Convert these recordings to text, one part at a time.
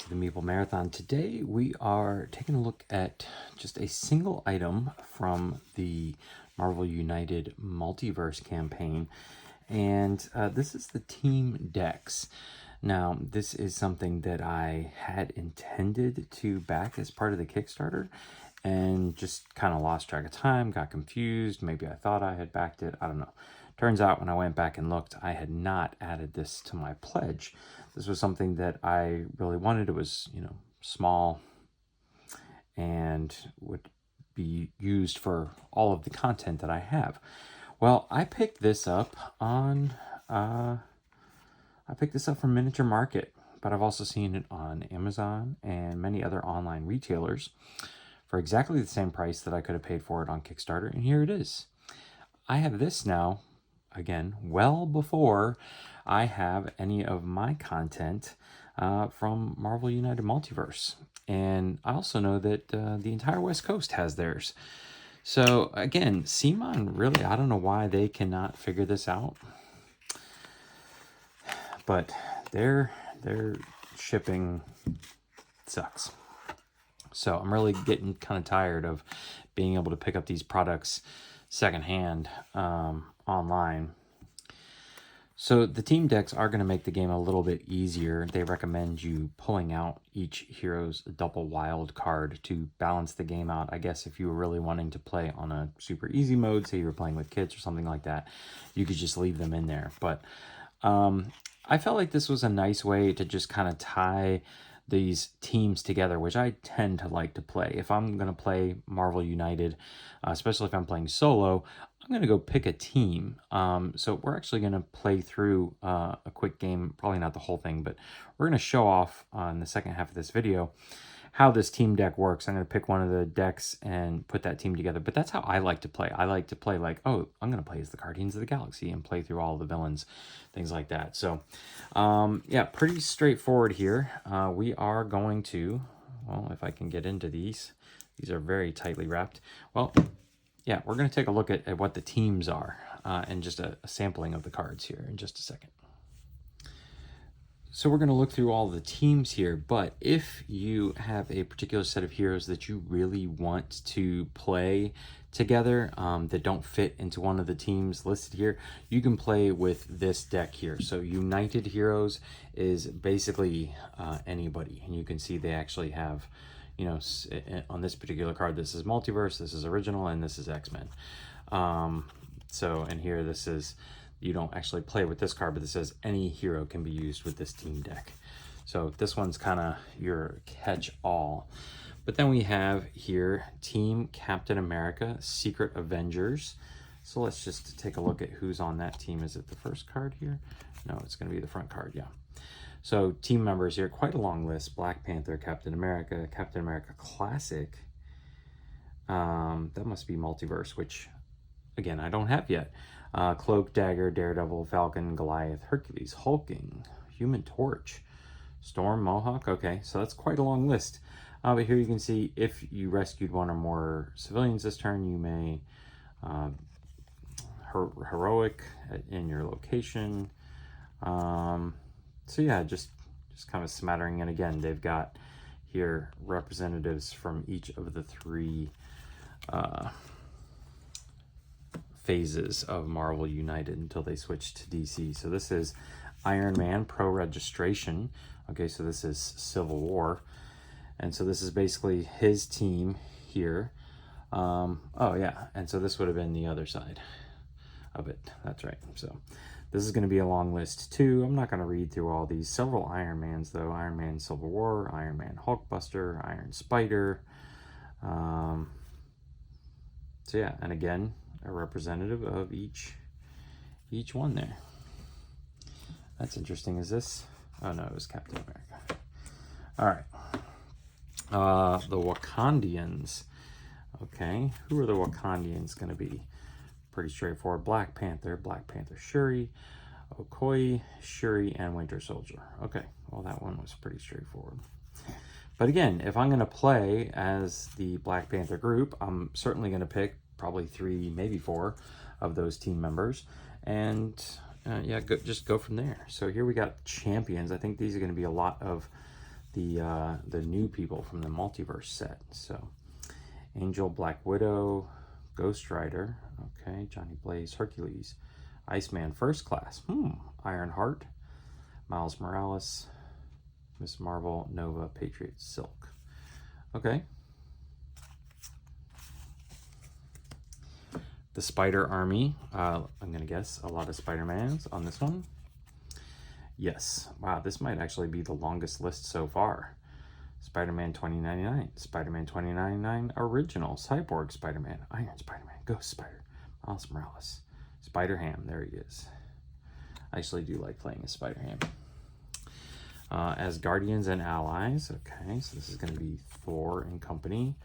to the Meeple Marathon. Today we are taking a look at just a single item from the Marvel United Multiverse campaign, and this is the team decks. Now, this is something that I had intended to back as part of the Kickstarter and just kind of lost track of time, got confused. Maybe I thought I had backed it. I don't know. Turns out when I went back and looked, I had not added this to my pledge. This was something that I really wanted. It was, small and would be used for all of the content that I have. Well, I picked this up on, I picked this up from Miniature Market, but I've also seen it on Amazon and many other online retailers for exactly the same price that I could have paid for it on Kickstarter, and here it is. I have this now, again, well before I have any of my content from Marvel United Multiverse. And I also know that the entire West Coast has theirs. So again, CMON really, I don't know why they cannot figure this out, but their shipping sucks. So I'm really getting kind of tired of being able to pick up these products secondhand online. So the team decks are going to make the game a little bit easier. They recommend you pulling out each hero's double wild card to balance the game out. I guess if you were really wanting to play on a super easy mode, say you were playing with kids or something like that, you could just leave them in there. But I felt like this was a nice way to just kind of tie these teams together, which I tend to like to play. If I'm going to play Marvel United, especially if I'm playing solo, I'm going to go pick a team. So we're actually going to play through a quick game, probably not the whole thing, but we're going to show off on the second half of this video how this team deck works. I'm going to pick one of the decks and put that team together. But that's how I like to play. I like to play like, oh, I'm going to play as the Guardians of the Galaxy and play through all the villains, things like that. So, yeah, pretty straightforward here. We are going to, well, if I can get into these are very tightly wrapped. Well, yeah, we're going to take a look at what the teams are and just a sampling of the cards here in just a second. So we're going to look through all the teams here, but if you have a particular set of heroes that you really want to play together that don't fit into one of the teams listed here, you can play with this deck here. So United Heroes is basically anybody, and you can see they actually have, on this particular card, this is Multiverse, this is Original, and this is X-Men. And here this is, you don't actually play with this card, but this says any hero can be used with this team deck. So this one's kind of your catch-all. But then we have here Team Captain America, Secret Avengers. So let's just take a look at who's on that team. Is it the first card here? No, it's going to be the front card, yeah. So team members here, quite a long list. Black Panther, Captain America Classic. That must be Multiverse, which, again, I don't have yet. Cloak, Dagger, Daredevil, Falcon, Goliath, Hercules, Hulking, Human Torch, Storm, Mohawk. Okay, so that's quite a long list. But here you can see if you rescued one or more civilians this turn, you may heroic in your location. So yeah, just kind of smattering. And again, they've got here representatives from each of the three phases of Marvel United until they switch to DC. So this is Iron Man Pro Registration. Okay, so this is Civil War. And so this is basically his team here. Oh yeah, and so this would have been the other side of it. That's right. So this is going to be a long list too. I'm not going to read through all these. Several Iron Mans though. Iron Man Civil War, Iron Man Hulkbuster, Iron Spider. So yeah, and again, a representative of each one there. That's interesting. Is this? Oh no, it was Captain America. All right. The Wakandians. Okay, who are the Wakandians going to be? Pretty straightforward. Black Panther Shuri, Okoye, Shuri, and Winter Soldier. Okay, well that one was pretty straightforward. But again, if I'm going to play as the Black Panther group, I'm certainly going to pick probably 3, maybe 4 of those team members. And yeah, just go from there. So here we got champions. I think these are going to be a lot of the new people from the multiverse set. So Angel, Black Widow, Ghost Rider, okay, Johnny Blaze, Hercules, Iceman First Class, Ironheart, Miles Morales, Miss Marvel, Nova, Patriot, Silk. Okay. The Spider Army, I'm going to guess a lot of Spider-Mans on this one. Yes. Wow, this might actually be the longest list so far. Spider-Man 2099, Spider-Man 2099 Original, Cyborg Spider-Man, Iron Spider-Man, Ghost Spider, Miles Morales, Spider-Ham, there he is. I actually do like playing as Spider-Ham. As Guardians and Allies, okay, so this is going to be Thor and Company,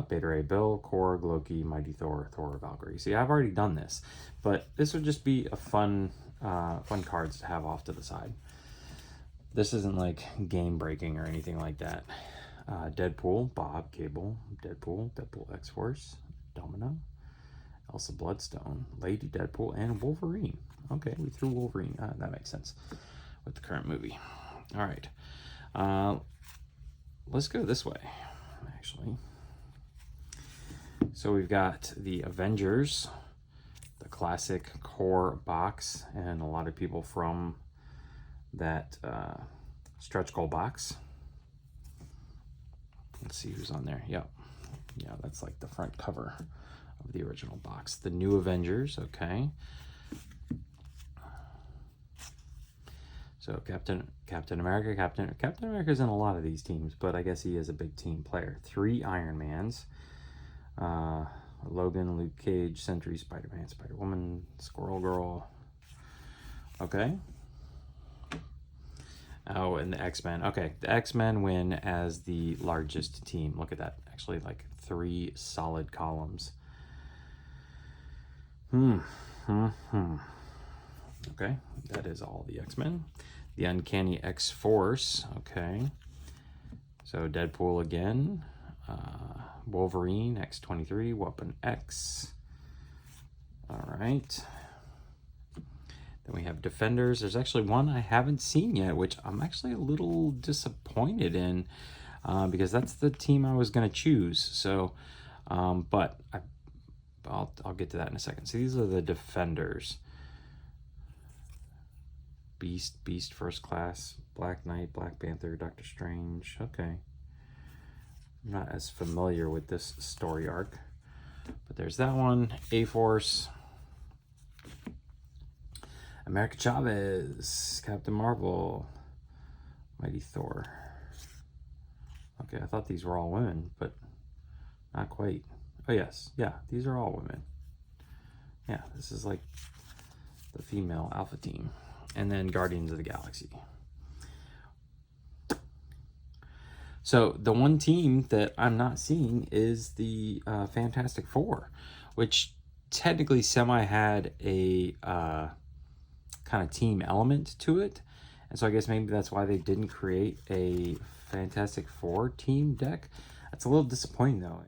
Beta Ray Bill, Korg, Loki, Mighty Thor, Thor, Valkyrie. See, I've already done this, but this would just be a fun cards to have off to the side. This isn't like game breaking or anything like that. Deadpool, Bob, Cable, Deadpool X-Force, Domino, Elsa Bloodstone, Lady Deadpool, and Wolverine. Okay, we threw Wolverine. That makes sense with the current movie. All right. Let's go this way, actually. So we've got the Avengers, the classic core box, and a lot of people from that stretch goal box. Let's see who's on there. Yep. Yeah, that's like the front cover of the original box. The New Avengers, okay. So Captain America, Captain America's in a lot of these teams, but I guess he is a big team player. 3 Iron Mans. Logan, Luke Cage, Sentry, Spider-Man, Spider-Woman, Squirrel Girl. Okay. Oh, and the X-Men. Okay, the X-Men win as the largest team. Look at that. Actually, like 3 solid columns. Okay, that is all the X-Men. The Uncanny X-Force. Okay. So Deadpool again. Wolverine, X-23, Weapon X. All right. Then we have Defenders. There's actually one I haven't seen yet, which I'm actually a little disappointed in because that's the team I was going to choose. So, but I'll get to that in a second. So these are the Defenders. Beast First Class, Black Knight, Black Panther, Doctor Strange. Okay. I'm not as familiar with this story arc, but there's that one. A-Force, America Chavez, Captain Marvel, Mighty Thor. Okay, I thought these were all women, but not quite. Oh yes, yeah, these are all women. Yeah, this is like the female alpha team. And then Guardians of the Galaxy. So the one team that I'm not seeing is the Fantastic Four, which technically semi had a kind of team element to it. And so I guess maybe that's why they didn't create a Fantastic Four team deck. That's a little disappointing though.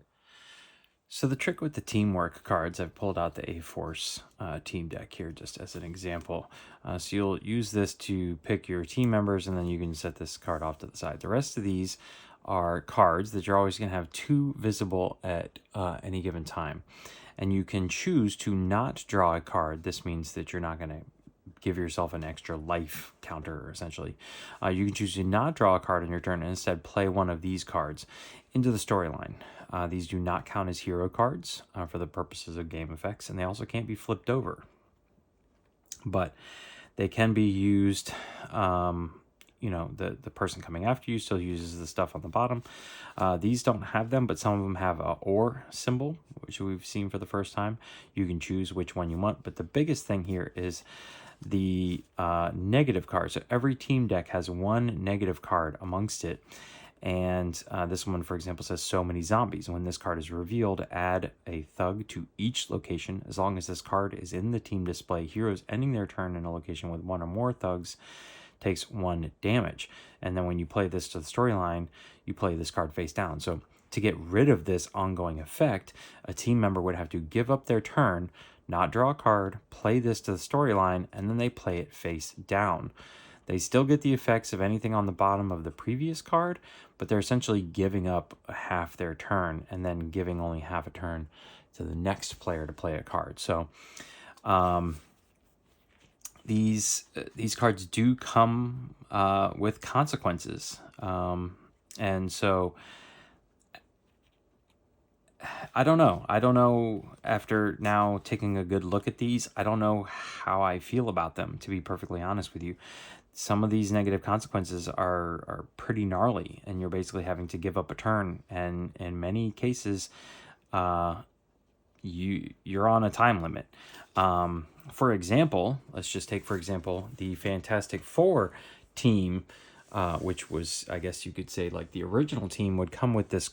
So the trick with the teamwork cards, I've pulled out the A-Force team deck here just as an example. So you'll use this to pick your team members, and then you can set this card off to the side. The rest of these are cards that you're always going to have 2 visible at any given time. And you can choose to not draw a card. This means that you're not going to give yourself an extra life counter, essentially. You can choose to not draw a card on your turn and instead play one of these cards into the storyline. These do not count as hero cards for the purposes of game effects, and they also can't be flipped over. But they can be used, you know, the person coming after you still uses the stuff on the bottom. These don't have them, but some of them have a or symbol, which we've seen for the first time. You can choose which one you want, but the biggest thing here is the negative card. So every team deck has 1 negative card amongst it. And this one, for example, says so many zombies. When this card is revealed, add a thug to each location. As long as this card is in the team display, heroes ending their turn in a location with 1 or more thugs takes 1 damage. And then when you play this to the storyline, you play this card face down. So to get rid of this ongoing effect, a team member would have to give up their turn, not draw a card, play this to the storyline, and then they play it face down. They still get the effects of anything on the bottom of the previous card, but they're essentially giving up half their turn and then giving only half a turn to the next player to play a card. So these cards do come with consequences. And so I don't know. After now taking a good look at these, I don't know how I feel about them, to be perfectly honest with you. Some of these negative consequences are pretty gnarly, and you're basically having to give up a turn. And in many cases, you're on a time limit. For example, let's just take, for example, the Fantastic Four team, which was, I guess you could say, like the original team would came with this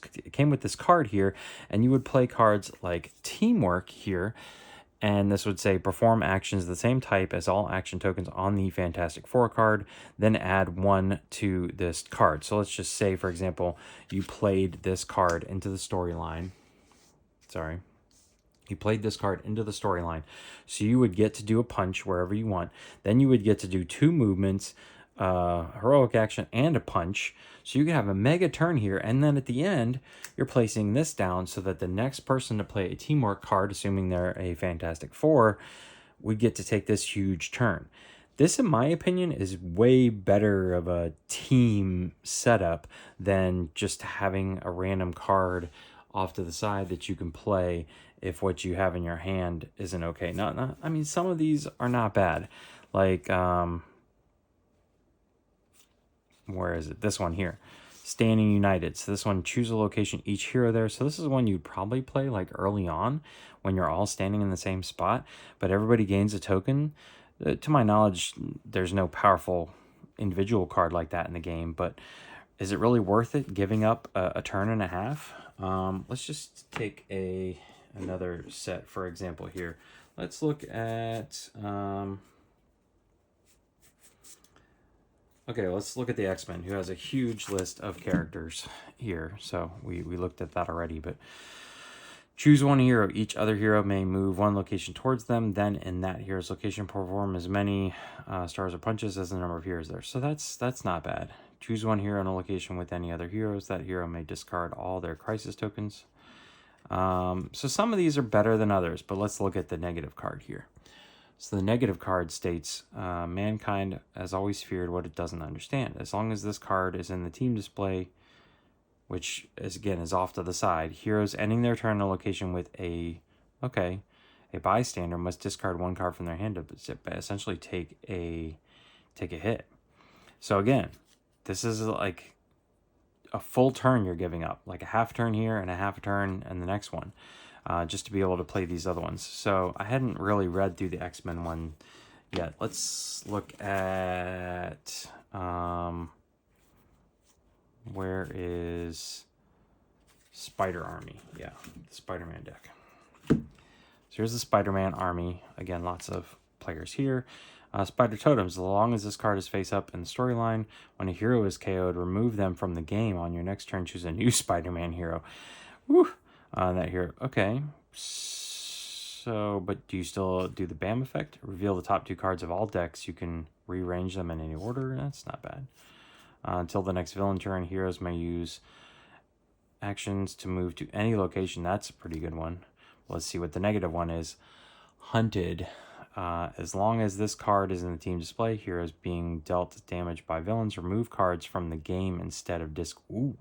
card here, and you would play cards like Teamwork here, and this would say perform actions the same type as all action tokens on the Fantastic Four card, then add 1 to this card. So let's just say, for example, you played this card into the storyline. Sorry. You played this card into the storyline. So you would get to do a punch wherever you want. Then you would get to do 2 movements, heroic action, and a punch. So you can have a mega turn here. And then at the end, you're placing this down so that the next person to play a Teamwork card, assuming they're a Fantastic Four, would get to take this huge turn. This, in my opinion, is way better of a team setup than just having a random card off to the side that you can play if what you have in your hand isn't okay. Not I mean, some of these are not bad. Like, where is it? This one here. Standing United. So this one, choose a location, each hero there. So this is one you'd probably play like early on when you're all standing in the same spot, but everybody gains a token. To my knowledge, there's no powerful individual card like that in the game, but is it really worth it giving up a turn and a half? Let's just take another set, for example, here. Let's look at okay, let's look at the X-Men, who has a huge list of characters here. So we looked at that already, but choose one hero. Each other hero may move 1 location towards them. Then in that hero's location, perform as many stars or punches as the number of heroes there. So that's not bad. Choose one hero in a location with any other heroes. That hero may discard all their crisis tokens. So some of these are better than others, but let's look at the negative card here. So the negative card states, mankind has always feared what it doesn't understand. As long as this card is in the team display, which is, again, is off to the side, heroes ending their turn in a location with a bystander must discard 1 card from their hand to essentially take a hit. So again, this is like a full turn you're giving up, like a half turn here and a half a turn and the next one, just to be able to play these other ones. So I hadn't really read through the X-Men one yet. Let's look at where is Spider Army? Yeah, the Spider-Man deck. So here's the Spider-Man Army. Again, lots of players here. Spider Totems. As long as this card is face up in the storyline, when a hero is KO'd, remove them from the game. On your next turn, choose a new Spider-Man hero. Woo! That hero. Okay. So, but do you still do the BAM effect? Reveal the top 2 cards of all decks. You can rearrange them in any order. That's not bad. Until the next villain turn, heroes may use actions to move to any location. That's a pretty good one. Let's see what the negative one is. Hunted. As long as this card is in the team display, heroes being dealt damage by villains, remove cards from the game instead of disc. Ooh.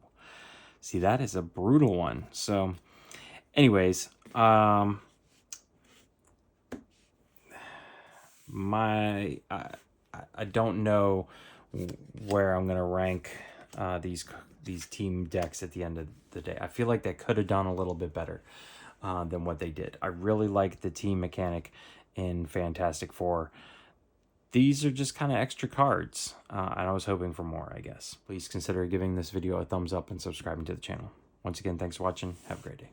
See, that is a brutal one. So, anyways, I don't know where I'm gonna rank these team decks at the end of the day. I feel like they could have done a little bit better than what they did. I really like the team mechanic in Fantastic Four. These are just kind of extra cards, and I was hoping for more, I guess. Please consider giving this video a thumbs up and subscribing to the channel. Once again, thanks for watching. Have a great day.